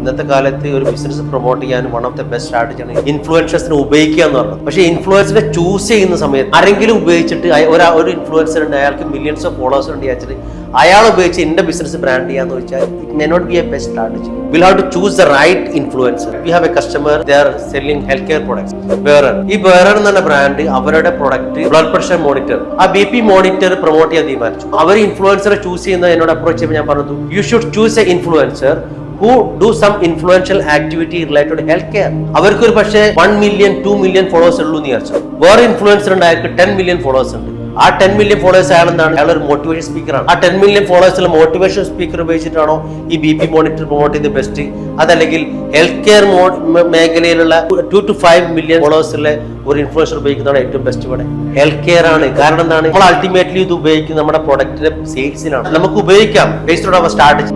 ഇന്നത്തെ കാലത്ത് ഒരു ബിസിനസ് പ്രൊമോട്ട് ചെയ്യാൻ വൺ ഓഫ് ദ ബെസ്റ്റ് സ്ട്രാറ്റജിയാണ് ഇൻഫ്ലുവൻസേഴ്സിനെ ഉപയോഗിക്കുക എന്ന് പറയുന്നത്. പക്ഷേ ഇൻഫ്ലുവൻസറെ ചൂസ് ചെയ്യുന്ന സമയത്ത് ആരെങ്കിലും ഉപയോഗിച്ചിട്ട് ഒരു ഇൻഫ്ലുവൻസർ ഉണ്ട്, അയാൾക്ക് മില്യൺസ് ഓഫ് ഫോളോവേഴ്സ് ഉണ്ട് വിചാരിച്ചിട്ട് അയാൾ ഉപയോഗിച്ച് എന്റെ ബിസിനസ് ബ്രാൻഡ് ചെയ്യാന്ന് വെച്ചാൽ it may not be a best strategy. We'll have to choose the right influencer. We have a customer, they are selling health care products. ഈ ബേറർ എന്ന ബ്രാൻഡ് അവരുടെ പ്രൊഡക്റ്റ് ബ്ലഡ് പ്രഷർ മോണിറ്റർ, ആ BP monitor promote ചെയ്യാൻ തീരുമാനിച്ചു. അവർ ഇൻഫ്ലുവൻസറെ choose ചെയ്യുന്ന എന്നോട് approach ചെയ്യുമ്പോൾ ഞാൻ പറഞ്ഞു, you should choose A influencer who do some influential activity related to healthcare. അവർക്ക് ഒരു പക്ഷേ 1 million 2 million ഫോളോവേഴ്സ് ഉള്ളൂ എന്ന് വിചാരിച്ചു. വേറെ ഇൻഫ്ലുവൻസർ ഉണ്ട്, അയാൾക്ക് 10 million ഫോളോവേഴ്സ് ഉണ്ട്. ആ 10 million ഫോളോവേഴ്സ് അയാളെന്താണ്, അയാൾ ഒരു മോട്ടിവേഷൻ സ്പീക്കറാണ്. ആ 10 million ഫോളോവേഴ്സിലെ മോട്ടിവേഷൻ സ്പീക്കർ ഉപയോഗിച്ചിട്ടാണോ ഈ BP മോണിറ്റർ പ്രൊമോട്ട് ചെയ്ത് ബെസ്റ്റ്? അതല്ലെങ്കിൽ ഹെൽത്ത് കെയർ മേഖലയിലുള്ള 2 to 5 million ഫോളോവേഴ്സിലെ ഒരു ഇൻഫ്ലുവൻസർ ഉപയോഗിക്കുന്നതാണ് ഏറ്റവും ബെസ്റ്റ്? ഇവിടെ ഹെൽത്ത് കെയർ ആണ്. കാരണം എന്താണ്, നമ്മൾ അൾട്ടിമേറ്റ്ലി ഇത് ഉപയോഗിക്കുന്നത് നമ്മുടെ പ്രൊഡക്റ്റിന്റെ സെയിൽസിനാണ്. നമുക്ക് ഉപയോഗിക്കാം ബേസ്ഡ് ഓൺ അവർ സ്ട്രാറ്റജി.